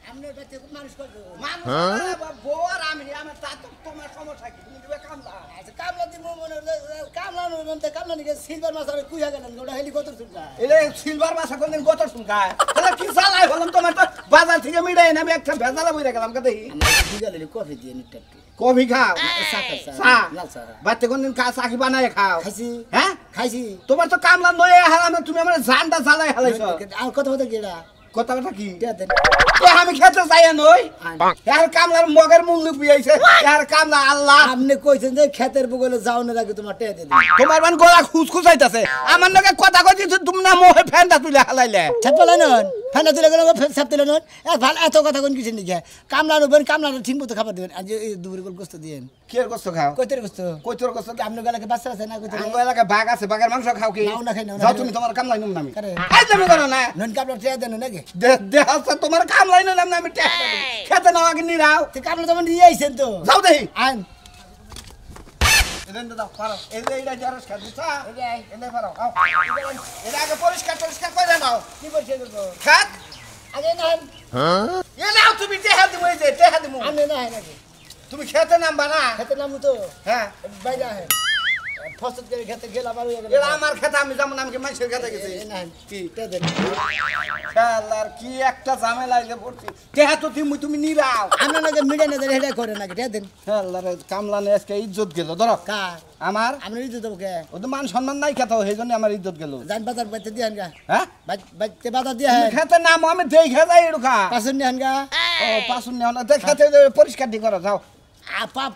আমনে বাচ্চা মানুষ করবে মানুষ বউ আর আমি আমার তা তো তোমার সমস্যা কি তুমি দিবে কামলা আচ্ছা কামলা দি মনে কামলা নতে কামলা নিকে সিলভার মাছ আর কুইয়া গেলেন গোটা হেলি কত শুনলা এলে সিলভার মাছ কোনদিন কত শুনকায় তাহলে কি চালাই বললাম তোমার তো বাজার থেকে মিড়াই না আমি একটা ভেজালা বইরা গেলাম কত দিগালে কফি দিয়ে নিট্টাকে কফি খাও চা বাচ্চা কোনদিন চা কি বানায় খাও খাইছি হ্যাঁ খাইছি তোমার তো কামলা নয়ে হারাম তুমি আমার জানটা জ্বালাই হালাইছো আর কথা বলতে গেলা কথা কি দেন আমি খেতে চাই নই আর কামলার মগের মূল্য পিয়াইছে আর কামলা আল্লাহ আপনি কইছেন যে ক্ষেতের বগলে যাও না আগে তোমার টেয়া দিন তোমার মান গোলা খুসখুসাইতাছে আমার নাকি কথা কইছি তুমি না মোহে ফ্যানটা তুলে হালাইলে ছাপলা নন ফেনা তুলে গেল ছাপ তুলে নন ভাল এত কথা কোন কিছু নিকে কামলা নবেন কামলা ঠিক মতো খাবার দিবেন আজ এই দুপুরে গোল গোস্ত দিয়েন কি এর গোস্ত খাও কইতের গোস্ত কইতের গোস্ত আপনি গলাকে বাচ্চা আছে না কইতের আমার এলাকায় বাঘ আছে বাঘের মাংস খাও কি নাও না খাই না যাও তুমি তোমার কামলাই নুম নামি আরে আই তুমি করো না নন কামলা টেয়া দেন নাকি দে আছে তোমার কামলাই নুম নামি খেতে নাও আগে নিরাও তে কামলা তো নিয়ে আইছেন তো যাও দেই আন এদেন দাও পারো এইটা জারস খা দিছা এই এনে পারো আও এটা আগে পরিষ্কার করে নাও কি বলছে গো খাত আগে নান এ নাও তুমি টেহা দিমু এই যে টেহা দিমু আমি না হয় নাকি তুমি খেতে নামবা না খেতে নামু তো হ্যাঁ বাইরে আহে ফসল করে খেতে গেলা বারো গেল এরা আমার খেতে আমি যেমন আমাকে মানুষের খেতে গেছি না কি তে দেন শালার কি একটা ঝামেলা আইলে পড়ছি টেহা তো তুমি নিরাও আমরা নাকি মিডিয়া নেদের হেডা করে নাকি তে দেন শালার কামলা নে আজকে ইজ্জত গেল ধরো কার আমার আমরা ইজ্জত দেবো কে ও তো মান সম্মান নাই খেতে সেইজন্য আমার ইজ্জত গেল জান বাজার বাইতে দিয়ান গা হ্যাঁ বাইতে বাজার দিয়া তুমি খেতে নাম আমি দেখে যাই এরকা পাঁচুন নিহান গা ও পাঁচুন নেও না খেতে পরিষ্কার দি করো যাও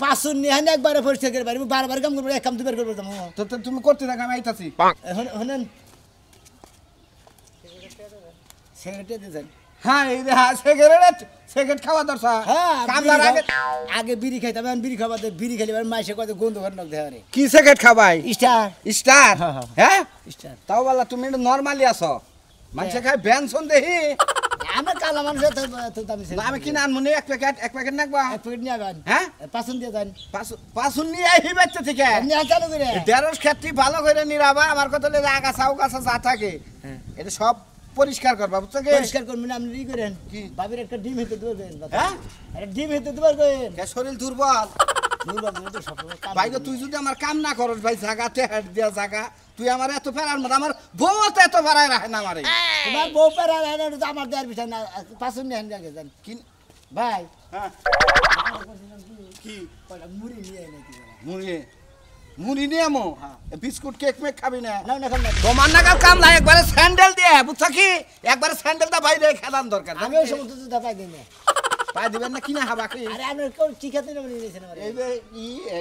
পাঁচুন নিহান একবারে পরিষ্কার করে পারি বারবার কাম করবো এক কাম দুবার করবো তো তুমি করতে থাকো আমি আইতাছি হনেন সেক্রেটারি দিয়েছেন হ্যাঁ এই রে সিগারেট খাওয়া দরকার হ্যাঁ কামলার আগে আগে বিড়ি খাইতাম এখন বিড়ি খাবার বিড়ি খাইলে মাইসে কত গন্ধ ঘর নক দেয় কি সিগারেট খাবাই স্টার স্টার হ্যাঁ স্টার তাও বলা তুমি নরমালি আছো মানুষে খায় বেনসন দেহি আমি কালা মানুষ তো দামি না আমি কিনা আনমনি এক প্যাকেট নাকবা এক প্যাকেট নিয়ে যাবেন হ্যাঁ পাঁচুন দিয়ে যান পাঁচুন নিয়ে আহি বাচ্চা থেকে নিয়ে চালু করে দেড়শ ক্ষেত্রে ভালো করে নিরাবা আমার কথা লে আগা চাও কাছে যা থাকে এটা সব পরিষ্কার করবা বুঝছো কি পরিষ্কার করবেন আপনি ই করেন কি বাবির একটা ডিম হেতে দেবেন হ্যাঁ একটা ডিম হেতে দেবার করেন কে শরীর দুর্বল ভাই তুই যদি আমার কাম না করস ভাই জায়গাতে হাট দিয়া জায়গা তুই আমার এত ফেরার মত আমার বউ তো এত ফেরায় রাখে না আমারে তোমার বউ পেরা আমার দেওয়ার বিষয় না পাঁচুন নিয়ে আনগে যান কি ভাই হ্যাঁ কি মুড়ি নিয়ে নাকি মুড়ি নিয়ে আমো বিস্কুট কেক মেক খাবি না না না খাম না তোমার নাগাল কাম না একবারে স্যান্ডেল দিয়ে বুঝছো কি একবারে স্যান্ডেলটা বাইরে খেলাম দরকার আমি ওই সমস্ত জুতা পাই দিই না পাই দিবেন না কিনা হাবা কি আরে আপনার কোন টিকাতে না নিয়ে নিয়েছেন আমার এই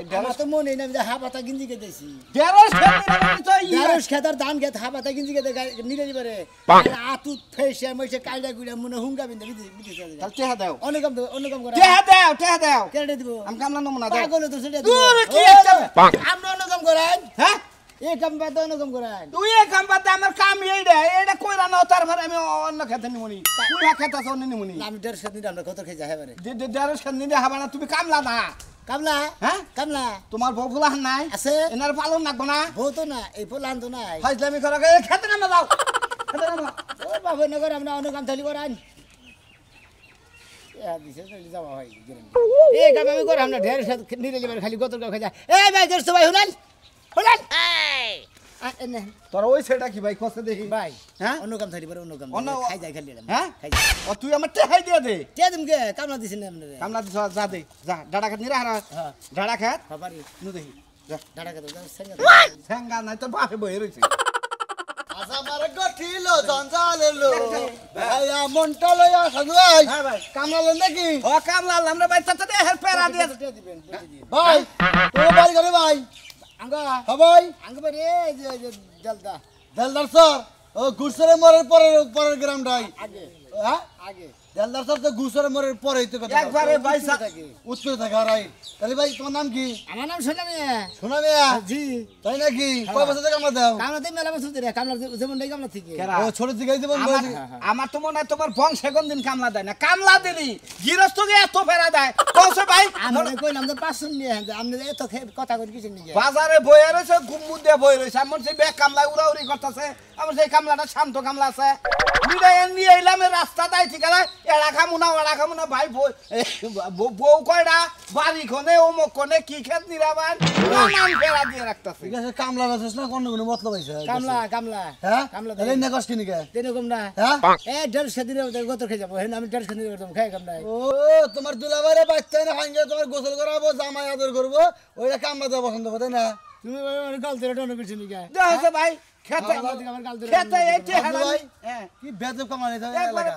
যে আমার তো মনে নেই যে হাবাতা গিঞ্জি কে দিয়েছি দেড়শ খেতে তো দেড়শ খেতার দাম খেত হাবাতা গিঞ্জি কে নিয়ে নিবারে আতু ফেসে মইছে কাইডা গুড়া মনে হুঙ্গা বিন্দা বিধি তাহলে টেহা দাও অনেকম করে টেহা দাও কেটে দিব আমি কামলা নমু না দাও পাগল তো সেটা দূর কি একটা আমরা অনেকম করেন হ্যাঁ এই কাম বাদ অনেকম করেন তুই এই কাম বাদ আমার কাম এইটা কইরা না তারপর আমি অন্য খেতে নিমুনি তুই খেতে আছে অন্য নিমুনি আমি দেড় সাত দিন আমরা কত খেয়ে যাই এবারে দেড়শ খেতে নিতে হবে না তুমি কামলা না কামলা হ্যাঁ কামলা তোমার বউ ফুলা নাই আছে এনার পালন লাগবো না বউ তো না এই পোলান তো নাই ফাইজলামি করা খেতে নামা যাও খেতে নামা ও বাবা নগর আমরা অনেক কাম থালি করান যাওয়া হয় এই কাম আমি করে আমরা ঢের সাথে নিয়ে যাবেন খালি গতর খাই যায় এই ভাই দেড়শো ভাই শুনান শুনান তোর ওই সেটা কি ভাই কষ্ট দেখি ভাই হ্যাঁ অন্য কাম থাকি অন্য কাম খাই যায় খালি হ্যাঁ খাই যায় ও তুই আমার টেহাই দিয়ে দে কে দিমকে কামলা দিছেন না আপনারা কামলা দিছ যা দে যা ডাড়া খাত নিরা হারা হ্যাঁ ডাড়া খাত বাবারি নু দেখি যা দাঁড়া কত সেঙ্গা ঠ্যাঙ্গা নাই তো বাপে বই রইছে আজ আমার গঠিল জঞ্জাল এলো ভাইয়া মনটা লইয়া সাজুয়াই হ্যাঁ ভাই কামলালেন নাকি ও কামলা আমরা ভাই তাতে হের পেরা দিয়ে দিবেন ভাই তোর বাড়ি করে ভাই আঙ্গা হ্যাঁ ভাই আঙ্গা বাড়ি এই যে জলদা দেলদার স্যার ও গুসরে মরের পরের গ্রামটাই আগে হ্যাঁ আগে দেলদার স্যার তো গুসরে মরের পরেই তো কথা একবারে ভাই উত্তরে থাকে রাই তাহলে ভাই তোমার নাম কি আমার নাম সোনামি শোনা মিয়া জি তাই নাকি কয় বছর থেকে আমরা দাও কামলাতে মেলা বছর ধরে কামলা যেমন নেই কামলা থেকে ও ছোট থেকে জীবন আমার তো মনে হয় তোমার বংশে কোনদিন কামলা দেয় না কামলা দিলি গৃহস্থকে এত ফেরা দেয় কৌশে ভাই আমি কইলাম তো পাঁচশো নিয়ে আপনি এত কথা করে কিছু নিয়ে বাজারে বয়ে রয়েছে গুম্মু দিয়ে বয়ে রয়েছে আমার সেই ব্যাগ কামলা উড়াউড়ি করতেছে আমার সেই কামলাটা শান্ত কামলা আছে নিয়ে এলাম রাস্তা দাই ঠিক আছে এড়া খামুনা ওড়া খামুনা ভাই বউ কয়টা বাড়ি কোনে অমুক কোনে কি খেত নিরাবান নানান ফেরা দিয়ে রাখতাছে ঠিক আছে কামলা রাখছিস না কোন কোনো মতলব হইছে কামলা কামলা হ্যাঁ কামলা তাহলে না কষ্ট নিকে এরকম না হ্যাঁ এ 150 দিনের গত খেয়ে যাবো আমি 150 দিনের খাই কামলা ও তোমার দুলাভাইরে বাচ্চা না ভাঙ্গে তোমার গোসল করাবো জামাই আদর করব ওইটা কামলা দেওয়া পছন্দ করে না তুমি গাল ধরে টন করছিস নি কে দেখো ভাই খেতে আমার গাল ধরে খেতে এইতে আব্দুল ভাই হ্যাঁ কি বেদব কামাই দাও একবার এলাকা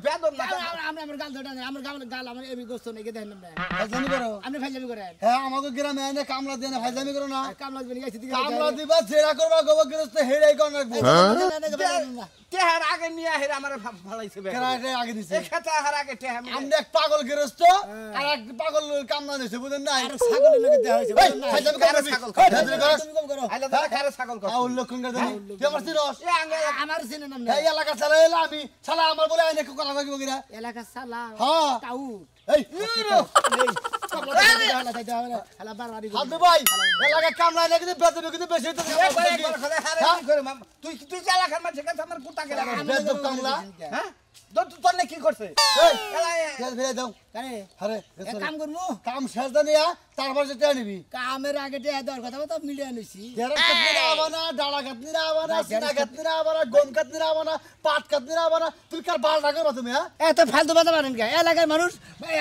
বেদম না আমি আমার গাল ধরে আমার গাল আমার এবি গোস্ত নেই দেখেন না ফাইজামি করো আপনি ফাইজামি করেন হ্যাঁ আমাকে গ্রামে এনে কামলা দেন ফাইজামি করো না কামলা দিবেন গাইছি দিকে কামলা দিবা জেরা করবা গোব গৃহস্থ হেড়াই কোন রাখবো তেহার আগে নিয়ে আহের আমার ভালাইছে বে কেরাটে আগে দিছে এই খেতে আহার আগে তেহা আমনে এক পাগল গৃহস্থ আর এক পাগল কামলা দিছে বুঝেন না আর ছাগলের লগে দেয়া হইছে এই ফাইজামি করো ফাইজামি করো তুমি কম করো আইলা দাদা খারে ছাগল কর আউল লক্ষণ করে দেন তুই আমার সিরস এ আঙ্গে আমার চিনে নাম এই এলাকা চালা এলা আমি শালা আমার বলে আইনে কথা কইব কিরা এলাকা সালা হ্যাঁ তাউ এই হালা বাড়ি হাদু ভাই এলাকা কামলা এনে কিন্তু বেতন কিন্তু বেশি তো একবার খারে হারে করে মাম তুই তুই চালা খান মাঝে কাছে আমার কুতা গেলা বেদব কামলা হ্যাঁ তোর নে কি করছে এই এলা তেল ফেলে দাও কারে আরে এক কাম করমু কাম শেষ দানিয়া তারপর যেটা নিবি কামের আগে তে দেওয়ার কথা তো মিলিয়ে নিছি তেরা কাটনিরা আবানা ডালা কাটনিরা আবানা সিনা কাটনিরা আবানা গম কাটনিরা আবানা পাট কাটনিরা আবানা তুই কার বাল রাখো তুমি হ্যাঁ এত ফালতু কথা বলেন কে এলাকার মানুষ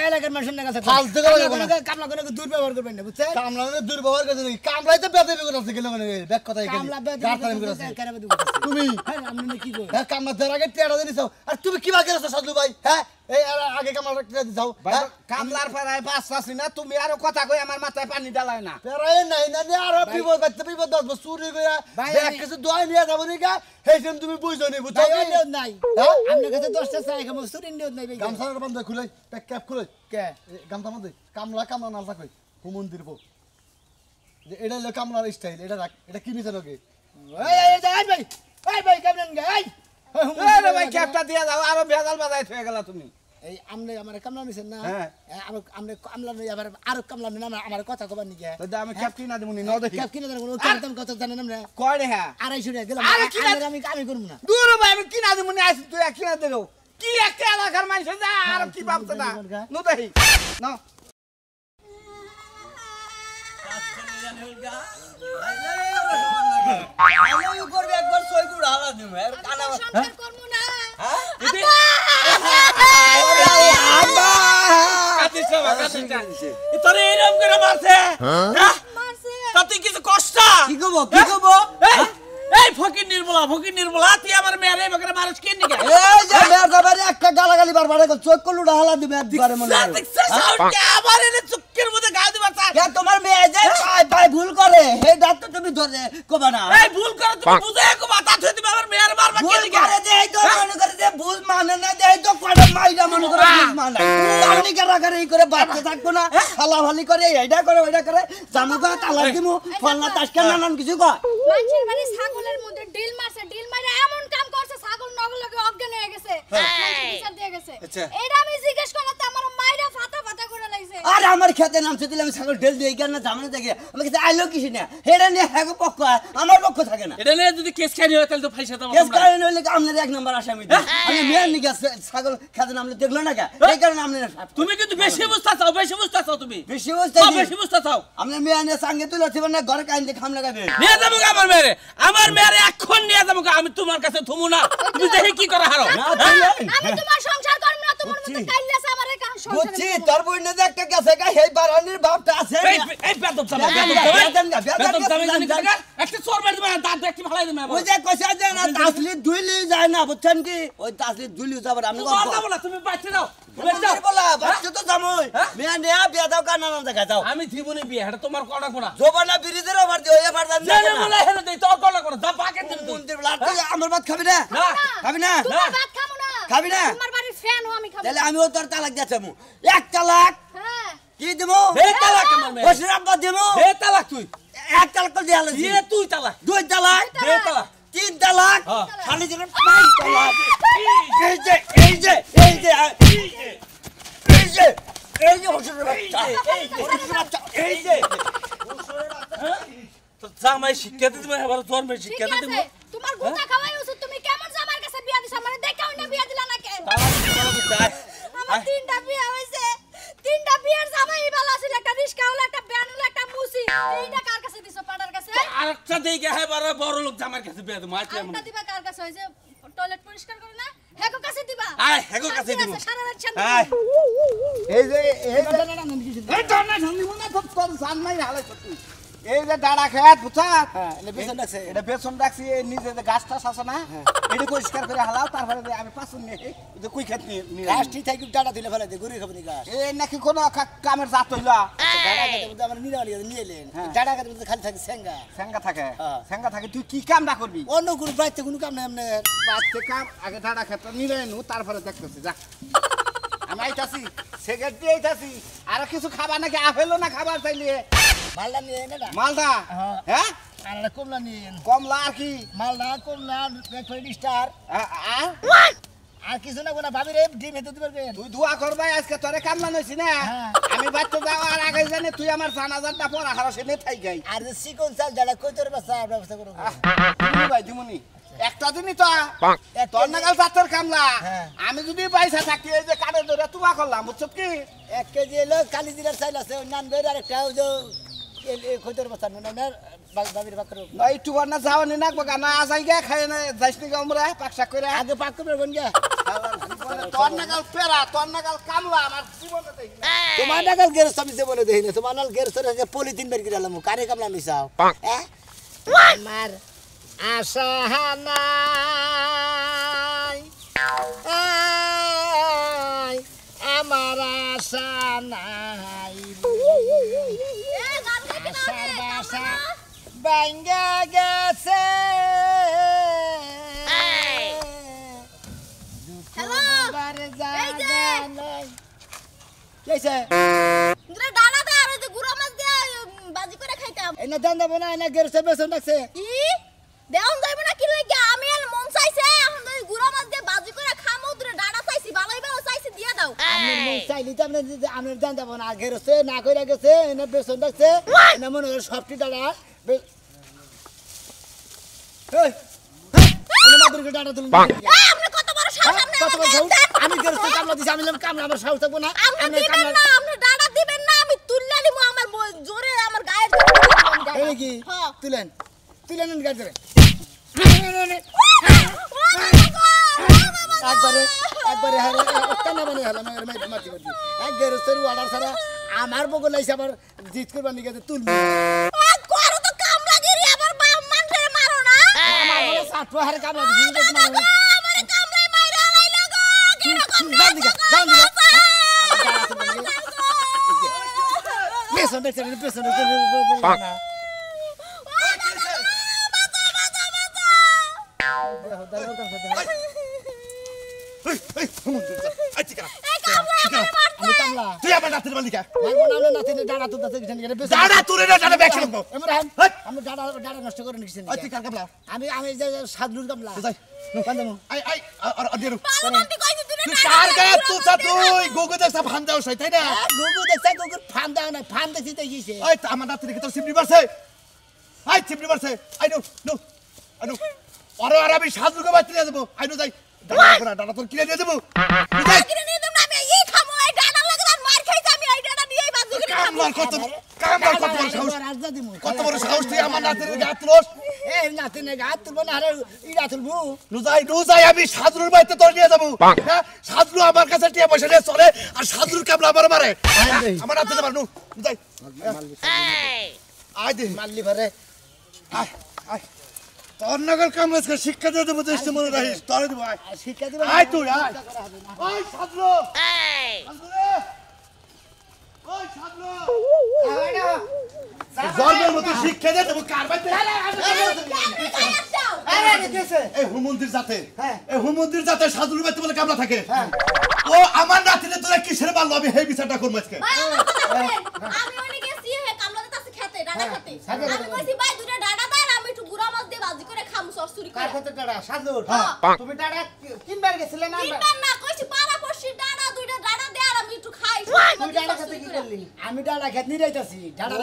এলাকার মানুষের নাগাল থাকে ফালতু কথা বলবেন না। কামলা কোনো দুর্ব্যবহার করবেন না বুঝছেন কামলা মানে দুর্ব্যবহার করতে নাকি কামলাই তো বেদবি করতে গেল মানে ব্যাক কথা এখানে কামলা বেদ গাতারাম করতে কেন বেদ করতেছে তুমি হ্যাঁ আপনি কি কই হ্যাঁ কামলা দেওয়ার আগে টেড়া দিনিস আর তুমি কি বাকি আছো সাধু ভাই হ্যাঁ এই আগে কামলা টেড়া দিছাও হ্যাঁ কামলার পাড়ায় বাসছাছি না তুমি আরো কথা কই আমার মাথায় পানি ডালায় না পেরাই নাই না নে আর বিপদ করতে বিপদ 10 বছর চুরি কইরা ভাই, ব্যাগ কিছু দোয়াই নিয়ে যাব নি কা হেইছেন তুমি বুঝছো নি বুঝছো ভাই নিয়ত নাই হ্যাঁ আপনার কাছে 10টা চাই খাবো সুরিন নিয়ত নাই ভাই গামছার বন্ধ খুলে প্যাক ক্যাপ খুলে কে গামছা মধ্যে কামলা কামলা নালতা কই হুমন দিরবো যে এটা হলো কামলার স্টাইল এটা রাখ এটা কি নিছে লোকে ভাই ভাই কেমন গে এই আরে ভাই ক্যাপটা দিয়া দাও আরো বেজাল বাজাই থয়ে গেলা তুমি এই আমনে আমার কামলা নিছেন না হ্যাঁ। আমার আমনে কামলা নই আবার আর কামলা না আমার কথা কবার নি গে তো আমি ক্যাপ কিনা দেবনি ন দেখি ক্যাপ কিনে দেন কোনো কেমন কথা জানেন না কয় রে হ্যাঁ 250 টাকা দিলাম আরে কি না- আমি করব না দূর ভাই আমি কিনা দেবনি আইছি তুই কিনা দেও কি একটা এলাকার মানুষ যা আর কি ভাবছ না ন দেখি ন সংসার করব না তোরে এরকম করে মারছে মারছে তাতে কিছু কষ্ট কি কব কি কব এই ফকির নির্মলা তুই আমার মেয়ের এই বকরে মারছ কেন নিকে এই যে মেয়ের বাবারে একটা গালাগালি বারবার করে চোখ কলু ঢালা দিবে একবারে মনে হয় আবার এনে চুক্কের মধ্যে গাল দিবা চাই কে তোমার মেয়ে যে ভাই ভুল করে এই দাঁত তো তুমি ধরে কোবা না এই ভুল করে তুমি বুঝে কো মাথা ধুই দিবা আমার মেয়ের মারবা কেন ভুল নিকে করে যে এই তো মনে করে যে ভুল মানে না যে এই তো কড়া মাইরা মনে করে ভুল মানে আমি কেরা করে এই করে বাচ্চা থাকবো না হালাহালি করে এইটা করে ওইটা করে জামুকা তালাক দিমু ফলনা তাসকা নানান কিছু কয় মানুষের বাড়ি ছাগলের মধ্যে ডিল মারছে ডিল মারে এমন কাম করছে ছাগল নগল লগে অজ্ঞান হয়ে গেছে বিচার দিয়ে গেছে এটা আমি জিজ্ঞেস করলাম তো আমার মাইরা ফাটা ফাটা করে লাগছে আর আমার খেতে নামছে দিলে আমি ছাগল ঢেল দিয়ে কেন জামানে দেখে আমি কাছে আইলো কিছু না হেডা নিয়ে হ্যাগো পক্ষ আমার পক্ষ থাকে না এটা নিয়ে যদি কেস খাই হয় তাহলে তো ফাইসা দাও কেস কারণ হইলে আপনার এক নম্বর আসামি আমি মেয়ের নিকে ছাগল খেতে নামলে দেখলো না কে এই কারণে আপনি তুমি কিন্তু বেশি বুঝতা চাও তুমি বেশি বুঝতে বেশি বুঝতা চাও আপনি মেয়ে নিয়ে সঙ্গে তুলে ছিবেন না ঘরে কাইন্দে খাম লাগাবে নিয়ে যাবো আমার মেয়েরে এখন নিয়ে যাবো আমি তোমার কাছে থুমু না তুমি দেখি কি করা হারো আমি তোমার সংসার করব না তোমার মতো কাইল্লাছে আমারে সংসার বুঝছি তোর বইনে যে একটা গেছে গা এই বারানির বাপটা আছে এই বেদব চালা একটা চোর মারি দিবা দাঁত দেখতে ভালাই দিবা ওই যে কইছে যে না তাসলি দুইলি যায় না বুঝছেন কি ওই তাসলি দুইলি যাবার আমি তুমি বাচ্চা দাও বলা বাচ্চা তো জামই মেয়ে নিয়ে বিয়া দাও কানা না দেখা যাও আমি থিবনি বিয়ে এটা তোমার কড়া কড়া জোবানা বিরিদের ওভার দিও এবার জান না বলে হেরে দেই তোর কড়া কড়া দা পাকে দিবি তুই মন্দির লাট আমার ভাত খাবি না না খাবি না তোমার ভাত খাবো না খাবি না তোমার বাড়ির ফ্যান ও আমি খাবো তাহলে আমিও তোর তালাক দিয়েছি এক তালাক হ্যাঁ কি দিমু হে তালাক আমার মেয়ে বসির আব্বা দিমু হে তালাক তুই এক তালাক তো দিয়া লাগছি হে তুই তালাক দুই তালাক হে তালাক তিন তালাক হ্যাঁ। খালি দিলে পাঁচ তালাক এই যে এই যে এই যে এই যে এই যে বসির বাচ্চা বসির বাচ্চা এই যে তো জামাই শিক্ষা দিতে এবার তোর মেয়ে ঠিক শিক্ষা দিতে আছে তোমার গুতা খাওয়াই উচিত তুমি কেমন জামার কাছে বিয়া দিছ আমারে দেখাও না বিয়া দিলা না কে বড় লোক জামার কাছে বিয়া দেবো আজকে এমন আলতা দিবা কার কাছে হইছে টয়লেট পরিষ্কার করে না হেগো কাছে দিবা আয় হেগো কাছে দিব সারা রাত শান্তি আয় এই যে এই যে নানান কিছু এই দরনা ঝান্দি মনে তো তোর জান নাই হালে তুই এই যে ডাড়া খেত বুঝছা হ্যাঁ এটা বেসন রাখছে এটা বেসন রাখছি এই নিচে যে গাছটা আছে না এটা পরিষ্কার করে হালাও তারপরে যে আমি পাঁচন নিয়ে এই যে কুই খেত নিয়ে গাছ ঠিক থাকি ডাটা দিলে ফেলে দে গরু খাবনি গাছ এই নাকি কোনো কামের জাত হইলা ডাটা খেতে মধ্যে আমরা নিরালি নিয়ে এলেন হ্যাঁ। ডাটা খেতে মধ্যে খালি থাকে সেঙ্গা সেঙ্গা থাকে তুই কি কাম না করবি অন্য কোনো বাড়িতে কোনো কাম নাই আপনার বাচ্চা কাম আগে ডাড়া খেত নিয়ে নু তারপরে দেখতেছি যা আমি আইতাছি সিগারেট দিয়ে আইতাছি আর কিছু খাবার নাকি আপেলও না খাবার চাইলে মালদা নিয়ে এনে না মালদা হ্যাঁ। হ্যাঁ আর কমলা নিয়ে কমলা আর কি মালদা কমলা স্টার আর আর কিছু না কোনো ভাবি রে ডিম হেতে দিবে তুই দোয়া করবাই আজকে তোরে কামলা নইছি না হ্যাঁ। আমি বাচ্চা যাওয়ার আগে জানি তুই আমার জানাজারটা পড়া হারা সে নে থাই গাই আর যে চিকন চাল যারা কই তোর ব্যবস্থা করব দিমুনি ভাই দিমুনি একটা দিনই তো তোর নাগাল জাতের কামলা হ্যাঁ। আমি যদি পয়সা থাকি এই যে কাঠে ধরে তুবা করলাম বুঝছো কি 1 কেজি এলো কালি দিলার চাইল আছে নান বের আর একটা যে কই তোর ব্যবস্থা না ভাবির বাকর না একটু না যাওয়ানি না গানা আজাই গে খাই না যাইস নি গামরা পাকশাক করে আগে পাক করবে বন গে তোর নাগাল পেরা তোর নাগাল কামলা আমার জীবনে দেখি না। তোমার নাগাল গের সবই জীবনে দেই না তোমার নাগাল গের সরে যে পলিথিন বের করে আলাম কারে কামলা মিছাও আমার আশা নাই আমার আশা নাই এ গান গাইতে না আশার রে, বাসা কামলা। ভাঙ্গা গেছে হ্যালো এই যে কেছে তোরা ডালা দে আর ওই যে গুড়া মাছ দিয়ে বাজি করে খাইতাম এনে দান দেব না এনে গের সবে শুনছে কি দেওন যাইব না কি লাগি আমি আর মন চাইছে এখন ওই গুড়া মাছ দিয়ে বাজি করে খামো তোরা ডালা চাইছি ভালোই ভালো চাইছি দিয়া দাও আমি মন চাইলি তো আমি দান দেব না গের সে না কইরা গেছে এনে বেসন রাখছে এনে মনে করে সবটি ডালা এই এনে মাদুরকে ডাটা তুলুন আপনি কত বড় সাহস আপনি কত বড় সাহস? আমাকে আমি গের সে কামলা দিছি আমি কামলা আমার সাহস থাকবো না আপনি দিবেন না আপনি ডালা দিবেন না আমি তুললা নিমু আমার জোরে আমার গায়ের এই কি হ্যাঁ। তুলেন তুলেন গাছ ধরে একবারে একবারে হারে কেন মানে হলাম মাটি করছি এক গেরো সরু অর্ডার ছাড়া আমার বগল লাইছে আবার জিত করবার নিয়ে গেছে তুলবি করো তো কাম লাগেরি আবার বাম মানরে মারো না আমার বলে সাতশো হারে কাম আছে জিত মানে আমারে কামলাই মাইরা লাইলো গো কিরকম যান দিকে পেছন দেখছে পেছন না আমি কামলা তুই আমার নাতির মালিকা মারবো না হলে নাতিনে ডাড়া তুলতে গেছেন দাঁড়া তুলে না দাঁড়া ব্যাগ লাগবো এমরান আমি ডাড়া নষ্ট করে নিচ্ছি তুই কার কামলা আমি আমি যে সাদলুর কামলা যাই কান্দমু আই আই আর দিরু পালমন্তি কইছি তুই তুই কার গায়ে তুলছা তুই গুগু দেখছ ফান দাও সই তাই না গুগু দেখছে গুগুর ফান দাও না ফান দেখছি তো গিয়েছে ওই তো আমার নাতির কি তোর সিমনি মারছে আই সিমনি মারছে I know no I know আরে আরে আমি সাজুকে বাচ্চা নিয়ে যাবো আই নো যাই দাঁড়া তোর কিনে নিয়ে যাবো যাই কিনে নিয়ে তুমি আমি এই খামো এই ডাটা লাগে আর মার খাইছি আমি এই ডাটা দিয়েই বাজু করে খামো কামলার কত বড় সাহস রাজা দিমু কত বড় সাহস তুই আমার নাতির গায়ে তুলস এই নাতিনে গাত তুলবো না আরে ইরা তুলবো নুজাই আমি সাজরুর বাড়িতে তোর নিয়ে যাবো হ্যাঁ সাজরু আমার কাছে টিয়া পয়সা নিয়ে চলে আর সাজরুর কামলা আমার মারে আমার নাতিতে মার নুজাই আয় দে মাল্লি ভরে আয় আয় তোর নগর কামলাজকে শিক্ষা দিয়ে দেবো দেশে মনে রাখিস তোরে দেবো আয় শিক্ষা দিবা আয় তুই আয় ওই সাজরু সাজরু রে ওই সাজরু জন্মের মতো শিক্ষা দিয়ে দেবো কার বাড়িতে এই হুমন্দির জাতে এই হুমন্দির জাতে সাজরুর বাড়িতে বলে কামলা থাকে ও আমার নাতিনে তোরা কিসের মারলো আমি সেই বিচারটা করবো আজকে আমি ওনে গেছি হে কামলাতে তাছে খেতে ডাটা খেতে আমি কইছি ভাই দুটো ডাটা দাও আমি একটু গুড়া মাছ দিয়ে বাজি করে খামু সরসুরি করে কত টাকা সাদলুর তুমি টাকা কিনবার গেছিলে না কিনবার না কইছি পাড়া পড়শি ডাটা দুইটা ডাটা দে আর আমি একটু খাই তুই ডানা খেতে কি করলি আমি ডালা খেত নি রাইতাছি ডালা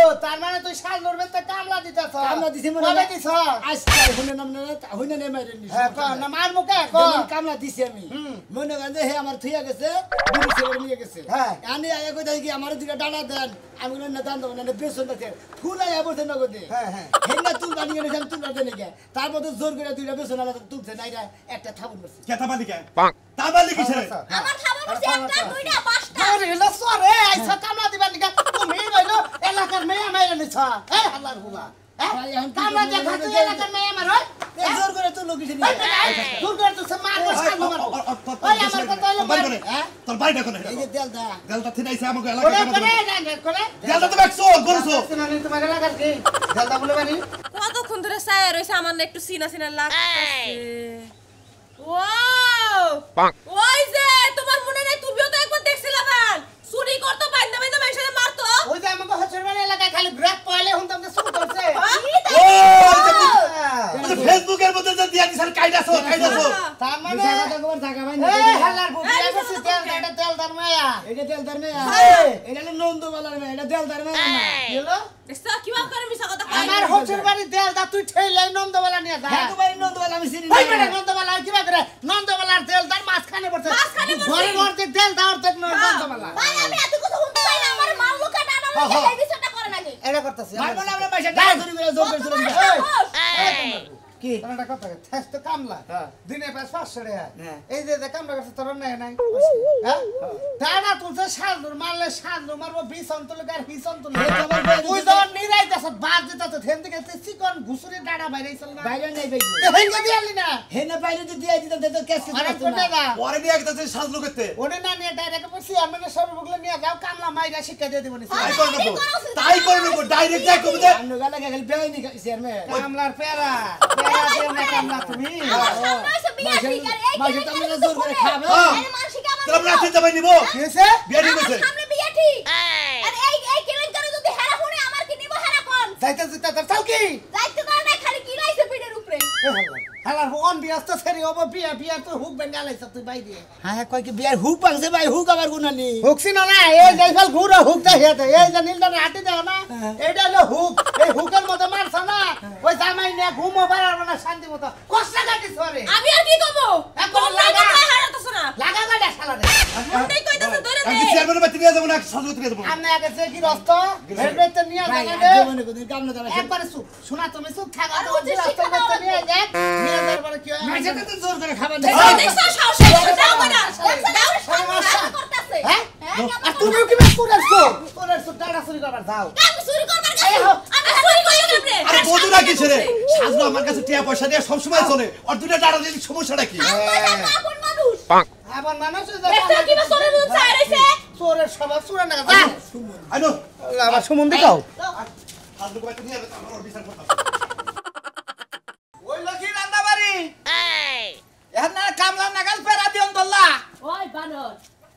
ও তার মানে তুই শাল ধরবে তো কামলা দিতাছ কামলা দিছি মনে কবে দিছ আজকে হুনে নাম না হুনে নে মাইরে নি হ্যাঁ ক না মার মুখে ক কামলা দিছি আমি মনে করেন যে হে আমার থুইয়া গেছে বিড়ি ছেলে নিয়ে গেছে হ্যাঁ। আনি আয়া কই দেখি আমার দুইটা ডালা দেন আমি বললাম না দান দেব না বেসন আছে ফুলাই আবতে নগদে হ্যাঁ, হ্যাঁ। হেনা তুল বানিয়ে গেছে তুল না দেনে গে তারপর তো জোর করে দুইটা বেসন আলাদা তুলছে নাইরা একটা থাবুন বসে কে তাবালি কে তাবালি কিসে আমার খাবার বসে একটা দুইটা পাঁচটা আরে এলা সরে আইছা কামলা দিবা নিকা তুমি কইলো এলাকার মেয়ে মাইরা নিছ এ আল্লাহর হুলা ভাই, এখন কি কামলা করবো? যে খাতে এলাকার মেয়ে মার হয় জোর করে তুল কিসে এই, নিয়ে এই, দূর করে তো মার শাল মার ওই আমার কথা হলো মার তোর বাড়িটা কোনে এই যে তেল দা দেলটা থিনাইছে আমাকে করে এলাকা করে না করে দেলটা তো দেখছো গরছো মানে তোমার এলাকার কি জলদা বলে বানি কতক্ষণ ধরে চায় রইছে আমার না একটু সিনা সিনা লাগতেছে ওয়াও ওই যে তোমার মনে নাই তুমিও তো একবার দেখছিলা বান চুরি করতে বাইন্দা বাইন্দা মাইশারে মারতো ওই যে আমাকে হচ্ছে মানে এলাকায় খালি গ্রাফ পয়লে হুন তুমি শুরু করছে ও ফেসবুকের মধ্যে যে দিয়া দিছেন কাইদাছো তার মানে মিছা কথা কবার থাকা ভাই এই হালার বুবি আছে তেল এটা তেল দার মায়া এটা তেল দার মেয়া এই। এটা হলো নন্দবালার মেয়া এটা তেল দার মেয়া না হলো দেখছো কিবা করে মিছা কথা কয় আমার হচ্ছে বাড়ি তেল দা তুই ঠেলে নন্দবালা নিয়ে যা হ্যাঁ তোমার নন্দবালা আমি চিনি ওই না বেটা নন্দবালা কিবা করে নন্দবালার তেল দার মাঝখানে পড়ছে মাঝখানে পড়ছে। ঘরে ঘরে তেল দাও তেল নন্দবালা ভাই আমি এত কথা শুনতে চাই না আমার মাল লোকা ডানা লোকা এই বিষয়টা করে নাকি এটা করতেছি মারবো না আমরা পয়সা টাকা চুরি করে জোর করে চলে যাবো কি একটা কথা থেস তো কামলা দিনে পাঁচ 500 টাকা হ্যাঁ। এই যে কামলা করছে তোর নাই নাই হ্যাঁ টানা তুলছে শালদুর মারলে শালদুর মারবো 20 অন্তল আর 20 অন্তল তুই তো নিরাইতাছ বাদ দিতাছ থেন থেকে চিকন ঘুষুরি ডাড়া বাইরেছিল না বাইরে নাই ভাই হেঙ্গা দিয়ালি না হে না বাইরে তো দিয়ে দিতাম তো কেস কেস আরে করতো কোনে না না পরে নিয়ে গেছে সাজলো করতে ওনে না নিয়ে ডাইরেক্ট বসি আমি সর্বগুলো নিয়ে যাও কামলা মাইরা শিক্ষা দিয়ে দিব নিছি তাই করে নেবো ডাইরেক্ট যাই কবে যে আমরা গালা খালি বেই নি শেয়ার মে কামলার পেরা পেরা দিও না কামলা তুমি আমার সামনে এসে বিয়া ঠিক আর এই মাঝে তো আমরা জোর করে খাবে আরে মানসিক আমার তোরা রাতে যাবে নিবো কি হইছে বিয়ে আমার নিবেছে সামনে বিয়া ঠিক আর এই কেলেঙ্কারি যদি হেরা শুনে আমার কি নিব হেরা কোন যাইতে যাইতে তোর চাও কি যাইতে দাও না খালি কি লাইছে পিঠের উপরে হালার অন বিয়াস্ত সেরি হবো বিয়া বিয়া তো হুক বেঙ্গালাইছ তুই বাই দিয়ে হ্যাঁ কয় কি বিয়ার হুক পাকছে ভাই হুক আবার গুনানি হুকছি না না এই জায়গাল ঘুরে হুক দা হেতে এই যে নীলটা হাঁটি দাও না এইটা হলো হুক এই হুকের মধ্যে মারছ না ওই জামাই নিয়ে ঘুমো পারবে না শান্তি মতো কষ্ট কাটিস রে আমি আর কি করব এখন তোমরা লাগা। কথা হারাতেছ না লাগা গাড়া শালা রে কোনটাই কইতাছে ধরে আমি দে চেয়ারম্যানের বাড়িতে নিয়ে যাবো না সাজলো নিয়ে যাবো আমি আগে যে কি রস্ত হেলমেট তো নিয়ে ভাই যাবে জীবনে কোন কাম না তারা একবারে চুপ শোনা তুমি চুপ থাকা আর তো হচ্ছে রাস্তা শিক্ষা রাস্তা দেওয়া নিয়ে যাক নিয়ে যাওয়ার পরে কি হয় মাঝে তো জোর করে খাবার দেখছো সাহস আছে দাও না দাও সামনে করতেছে হ্যাঁ হ্যাঁ আর তুমিও কি বেশ করেছো করেছো টাকা চুরি করবার যাও আমি চুরি করবার গেছি আমি চুরি করি কেমনে আরে বন্ধুরা কি ছেড়ে সাজলো আমার কাছে টিয়া পয়সা দিয়ে সব সময় চলে আর দুইটা ডাড়া দিলে সমস্যাটা কি আপন মানুষ আবার মানুষ দেখছো কিবা চোরের মতো চায় রইছে চোরের স্বভাব চোরের না যা আইনো আবার সুমন্দি কাও সাজলো বাড়িতে নিয়ে যাবে আমার বিচার করতে ওই লক্ষ্মী রান্না বাড়ি এখন না কামলা নাগাল পেরা দিয়ন দল্লা ওই বানর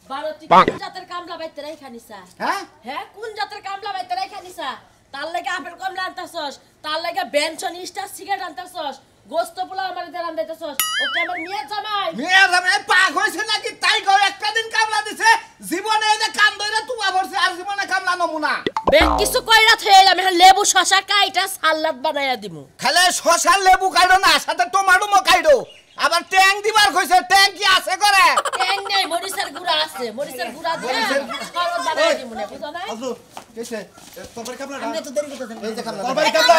বানর তুই কোন জাতের কামলা বাইতে রাইখা নিছা হ্যাঁ হ্যাঁ কোন জাতের কামলা বাইতে রাইখা নিছা তার লাগে আপেল কমলা আনতাছস তার লাগে বেনসন স্টার সিগারেট আনতাছস গোস্ত পোলা আমার দিয়ে রান্দাইতাছস ওকে আমার মেয়ে জামাই মেয়ে জামাই পাক হইছে নাকি তাই কও একটা দিন কামলা দিছে জীবনে এই যে কাম ধরে তুবা ভরছে আর জীবনে কামলা নমুনা বেগ কিছু কইরা থইলাম এখন লেবু শশা কাইটা সালাদ বানাইয়া দিমু খালে শশার লেবু কাইডো না সাথে টমেটো মো কাইডো আবার ট্যাং দিবার কইছে ট্যাং কি আছে করে ট্যাং নাই মরিচের গুড়া আছে মরিচের গুড়া দিয়ে সালাদ বানাইয়া দিমু না বুঝছ না সাজলো কেসে তোর কামলা আমরা তো দেরি করতেছেন এই যে তোর বাড়ি কামলা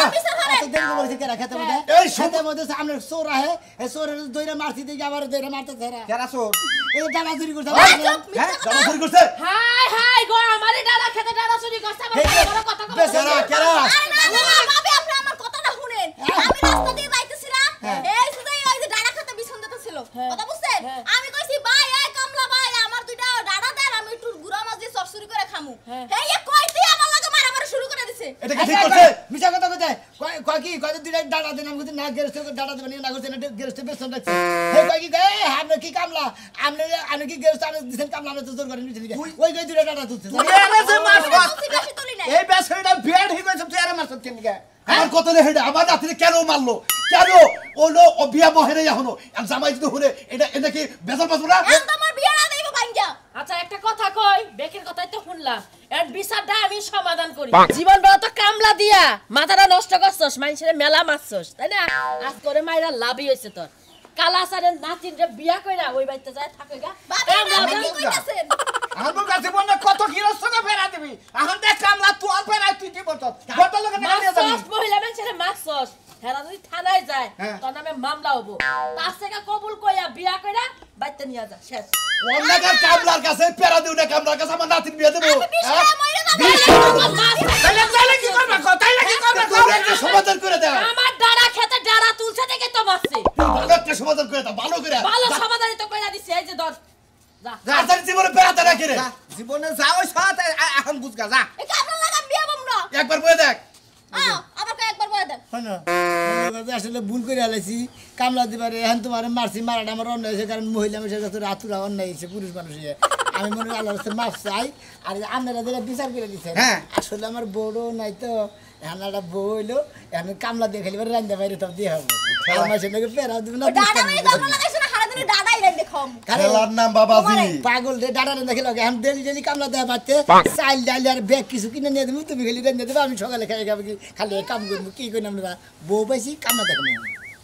এত দেরি করে কেরা খেতে মধ্যে এই খেতে মধ্যে আমরা চোর আহে এই চোরের দইরা মারছি দেখি আবার দইরা মারতে ধরা কেরা চোর এই ডালা চুরি করতে হ্যাঁ ডাড়া চুরি করছে হাই হাই গো আমারে ডালা খেতে ডালা চুরি করছে আমার বড় কথা কও কেরা কেরা আরে না না ভাবি আপনি আমার কথাটা শুনেন আমি রাস্তা দিয়ে যাইতেছিলাম এই সুদাই ওই যে ডাড়া খেতে বিছন দিতে ছিল কথা বুঝছেন আমি কইছি ভাই এই কামলা ভাই আমার দুইটা ডাড়া দেন আমি একটু গুড়া মাছ দিয়ে চপ চুরি করে খামু এই কইতে আমার লাগে মারামারি শুরু করে দিছে এটা কি ঠিক করছে মিছা কথা কইতে কয় কি কয় দুইটা ডালা দেন আমি না গেরস্তে ডালা দেবেন না করতে না গেরস্তে বেসন রাখছি হে কয় কি এই আপনি কি কামলা আপনি কি গেরস্তে আনে দিছেন কামলা আমরা তো জোর করে নিছি ওই কই দুইটা ডালা তুলছে মেরে যে মাছ বেশি বেশি তুলি নাই এই বেসরিটা বেড হই গেছে তুই আর মাছ কেন কে আমার কত রে হেডে আমার রাত্রে কেন মারলো কেন ওলো অবিয়া মহেরে এখনো আর জামাই যদি হলে এটা কি বেজাল পাবো না এখন তোমার বিয়ে না দেব ভাঙ্গা আচ্ছা একটা কথা কই মালিকের কথাই তো শুনলাম এর বিচারটা আমি সমাধান করি জীবন বড় তো কামলা দিয়া মাথাটা নষ্ট করছস মানুষের মেলা মারছস তাই না আজ করে মাইরা লাভই হইছে তোর কালাসারের নাতিনরে বিয়া কইরা ওই বাড়িতে যায় থাকে গা আপনি কি কইতাছেন আমার কাছে বললে কত গৃহস্থকে ফেরা দিবি এখন দেখ কামলা তোর ফেরাই তুই কি বলছস কত লোকে নিয়ে যাবি মারছস মহিলা মানুষের মারছস হেরা যদি থানায় যায় তোর নামে মামলা হবো তার থেকে কবুল কইয়া বিয়া কইরা বাইতে নিয়ে যা শেষ অন্যকার কামলার কাছে পেরা দিও না কামলার কাছে আমার নাতির বিয়ে দেবো তাইলে কি করবে তাইলে কি করবে একটা সমাধান করে দাও আমার ডাড়া খেতে ডাড়া তুলছে দেখে তো বাসছে ভালো একটা সমাধান করে দাও ভালো করে ভালো সমাধানই তো কইরা দিছে এই যে ধর যা আসার জীবনে পেরাতে রাখি রে জীবনে যাও সাথে এখন বুঝগা যা এই কামলা লাগা বিয়া বমরা একবার বয়ে দেখ আবার কয় একবার বলে দেন আসলে ভুল করে আলাইছি কামলা দিবারে এখন তোমার মারছি মারাটা আমার অন্যায় হয়েছে কারণ মহিলা মানুষের কাছে রাতুরা অন্যায় হয়েছে পুরুষ মানুষের আমি মনে হয় আল্লাহর কাছে মাফ চাই আর আপনারা যেটা বিচার করে দিচ্ছেন আসলে আমার বড় নাই তো এখন একটা বউ হইলো এখন কামলা দিয়ে খেলি রান্না বাইরে সব দিয়ে হবো মাসের লোকে ফেরাও দিব না ডাডা মানে কামলা লাগাইছ না হারা দিনে ডাডাই রেন দেখম খেলার নাম বাবাজি পাগল রে ডাটা রেন্দা খেলো এখন ডেলি কামলা দেওয়া পাচ্ছে চাইল ডাইল আর ব্যাগ কিছু কিনে নিয়ে দেবো তুমি খেলি রেন্দা দেবো আমি সকালে খাই খাবো খালি কাম করবো কি করি আমরা বউ পাইছি কামলা দেখাবো